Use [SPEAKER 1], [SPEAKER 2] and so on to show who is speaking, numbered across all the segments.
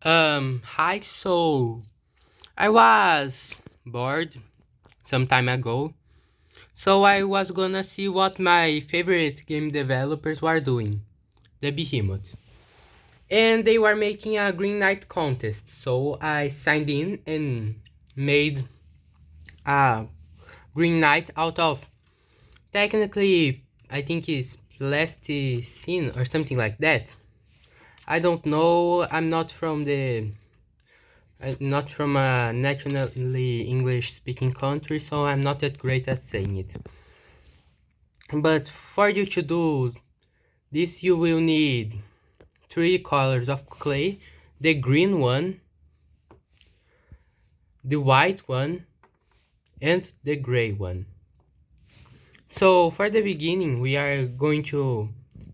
[SPEAKER 1] Hi, so I was bored some time ago, so I was gonna see what my favorite game developers were doing, the Behemoth. And they were making a Green Knight contest, so I signed in and made a Green Knight out of technically, I think it's plasticine or something like that. I don't know, I'm not from a nationally English speaking country, so I'm not that great at saying it. But for you to do this, you will need three colors of clay: the green one, the white one, and the gray one. So for the beginning, we are going to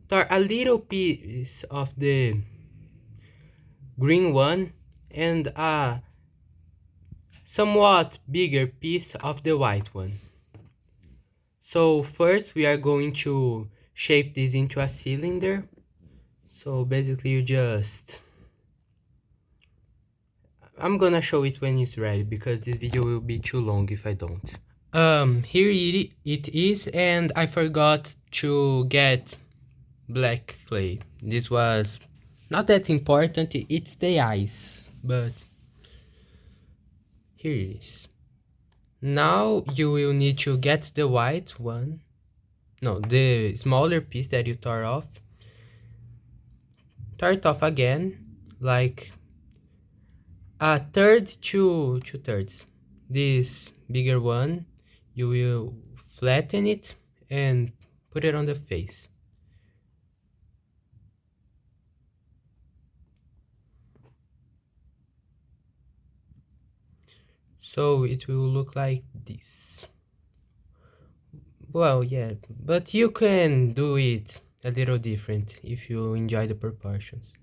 [SPEAKER 1] start a little piece of the green one and a somewhat bigger piece of the white one. So first we are going to shape this into a cylinder. So basically I'm gonna show it when it's ready because this video will be too long if I don't. Here it is, and I forgot to get black clay. This was not that important, it's the ice, but here it is. Now you will need to get the white one, no, the smaller piece that you tore it off again, like a third to two-thirds. This bigger one, you will flatten it and put it on the face. So it will look like this. Well, yeah, but you can do it a little different if you enjoy the proportions.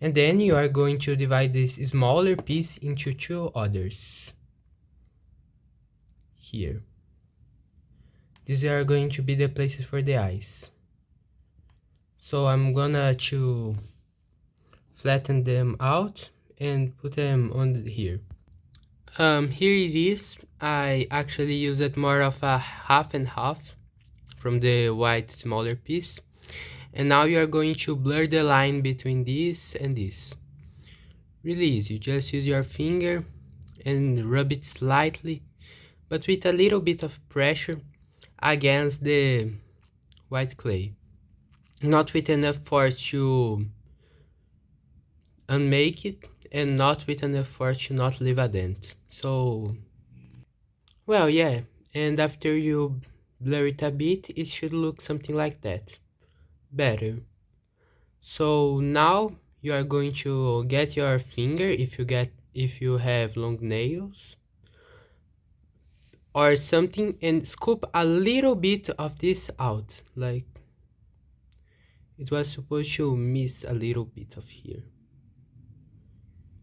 [SPEAKER 1] And then you are going to divide this smaller piece into two others. Here. These are going to be the places for the eyes. So I'm gonna to flatten them out and put them on here. Here it is. I actually used more of a half and half from the white smaller piece. And now you are going to blur the line between this and this. Really easy, just use your finger and rub it slightly, but with a little bit of pressure against the white clay. Not with enough force to unmake it, and not with enough force to not leave a dent. So, well, yeah, and after you blur it a bit, it should look something like that. Better. So now you are going to get your finger if you have long nails or something and scoop a little bit of this out, like it was supposed to miss a little bit of here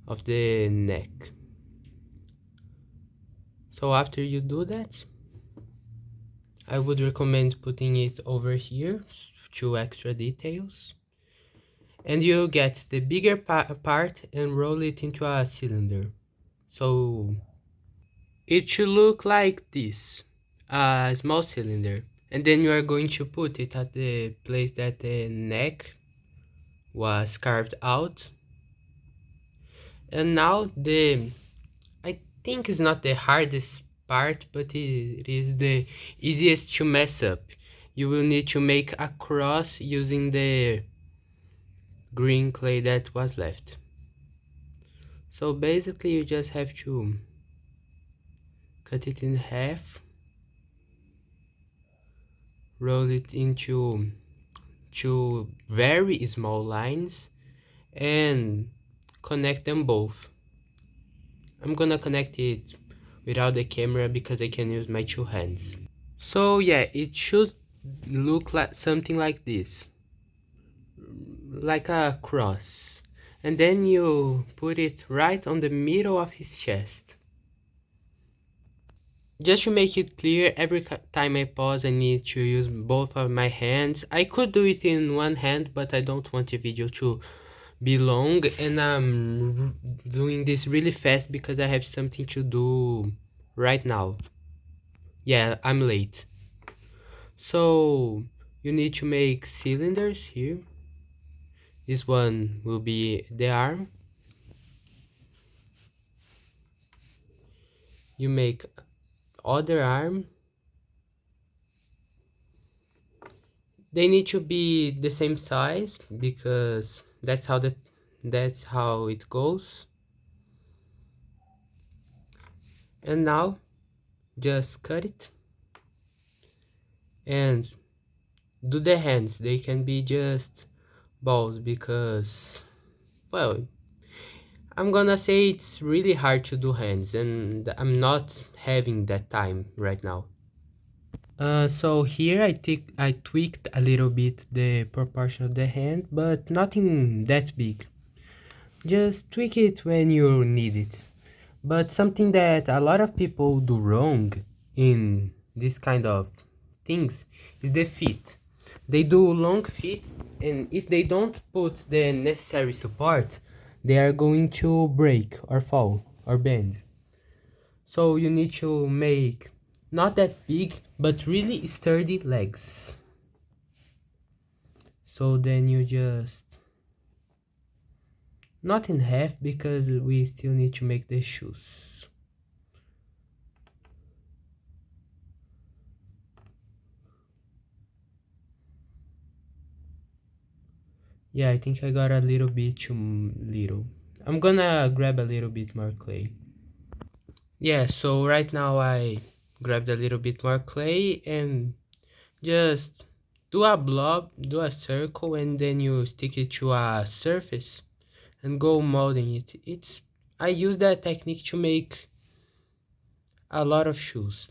[SPEAKER 1] of the neck. So after you do that, I would recommend putting it over here, two extra details, and you get the bigger part and roll it into a cylinder. So it should look like this, a small cylinder, and then you are going to put it at the place that the neck was carved out. And now I think it's not the hardest part, but it is the easiest to mess up. You will need to make a cross using the green clay that was left. So basically you just have to cut it in half, roll it into two very small lines, and connect them both. I'm gonna connect it without the camera because I can use my two hands. So yeah, it should look like something like this, like a cross. And then you put it right on the middle of his chest. Just to make it clear, every time I pause I need to use both of my hands. I could do it in one hand, but I don't want the video to be long, and I'm doing this really fast because I have something to do right now. Yeah, I'm late. So you need to make cylinders here. This one will be the arm. You make other arm. They need to be the same size because that's how it goes. And now just cut it and do the hands. They can be just balls because, well, I'm gonna say it's really hard to do hands and I'm not having that time right now. So here I tweaked a little bit the proportion of the hand, but nothing that big. Just tweak it when you need it. But something that a lot of people do wrong in this kind of things is the feet. They do long feet, and if they don't put the necessary support, they are going to break or fall or bend. So you need to make not that big, but really sturdy legs. So then you just, not in half because we still need to make the shoes. Yeah, I think I got a little bit too little. I'm gonna grab a little bit more clay. Yeah, so right now I grabbed a little bit more clay and just do a blob, do a circle, and then you stick it to a surface and go molding it. I use that technique to make a lot of shoes.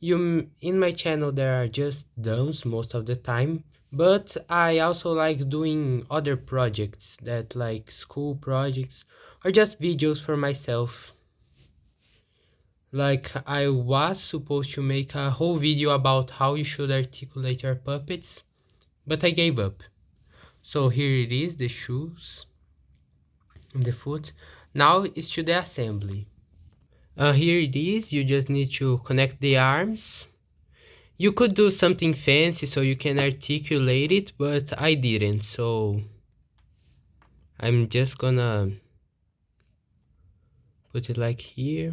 [SPEAKER 1] In my channel there are just dumbs most of the time, but I also like doing other projects that like school projects or just videos for myself. Like I was supposed to make a whole video about how you should articulate your puppets, but I gave up. So here it is, the shoes and the foot. Now it's to the assembly. Here it is, you just need to connect the arms. You could do something fancy so you can articulate it, but I didn't, so I'm just gonna put it like here.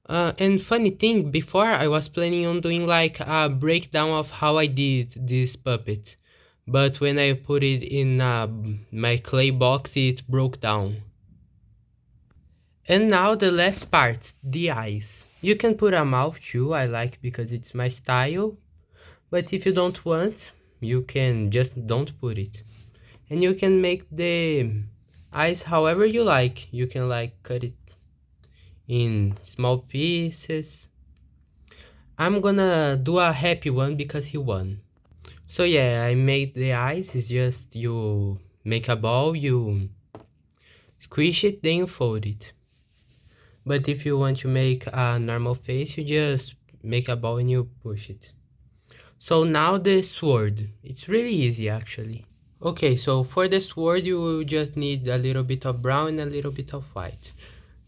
[SPEAKER 1] And funny thing, before I was planning on doing like a breakdown of how I did this puppet, but when I put it in my clay box, it broke down. And now the last part, the eyes. You can put a mouth too, I like because it's my style, but if you don't want, you can just don't put it. And you can make the eyes however you like. You can like cut it in small pieces. I'm gonna do a happy one because he won. So yeah, I made the eyes. It's just you make a ball, you squish it, then you fold it. But if you want to make a normal face, you just make a ball and you push it. So now the sword. It's really easy actually. Okay, so for the sword you will just need a little bit of brown and a little bit of white.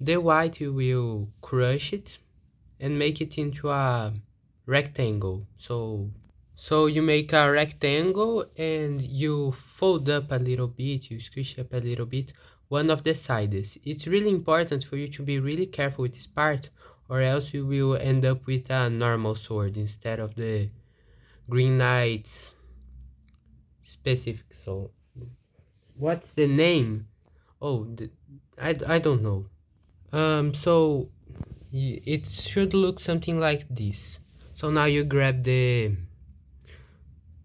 [SPEAKER 1] The white you will crush it and make it into a rectangle. So you make a rectangle and you fold up a little bit, you squish up a little bit one of the sides. It's really important for you to be really careful with this part, or else you will end up with a normal sword instead of the Green Knight's specific. So what's the name? Oh, I don't know. So it should look something like this. So now you grab the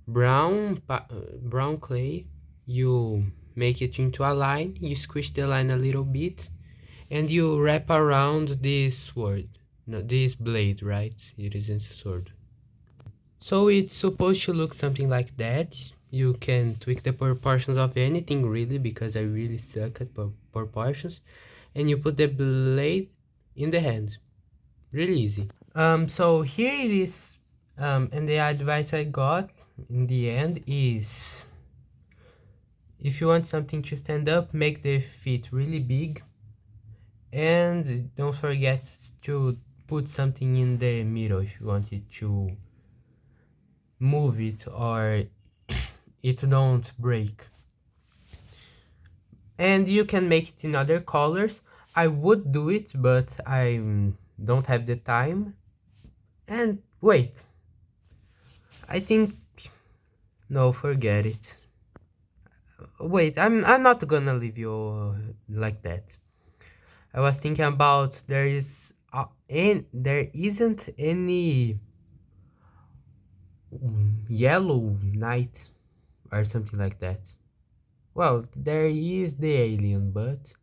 [SPEAKER 1] brown clay, you make it into a line, you squish the line a little bit, and you wrap around this sword. No, this blade, right? It isn't a sword. So it's supposed to look something like that. You can tweak the proportions of anything really, because I really suck at proportions. And you put the blade in the hand. Really easy. So here it is. And the advice I got in the end is If you want something to stand up, make the feet really big, and don't forget to put something in the middle if you want it to move it or it don't break. And you can make it in other colors. I would do it, but I don't have the time. And wait, I think no, forget it. Wait, I'm not gonna leave you like that. I was thinking about there isn't any yellow knight or something like that. Well, there is the alien, but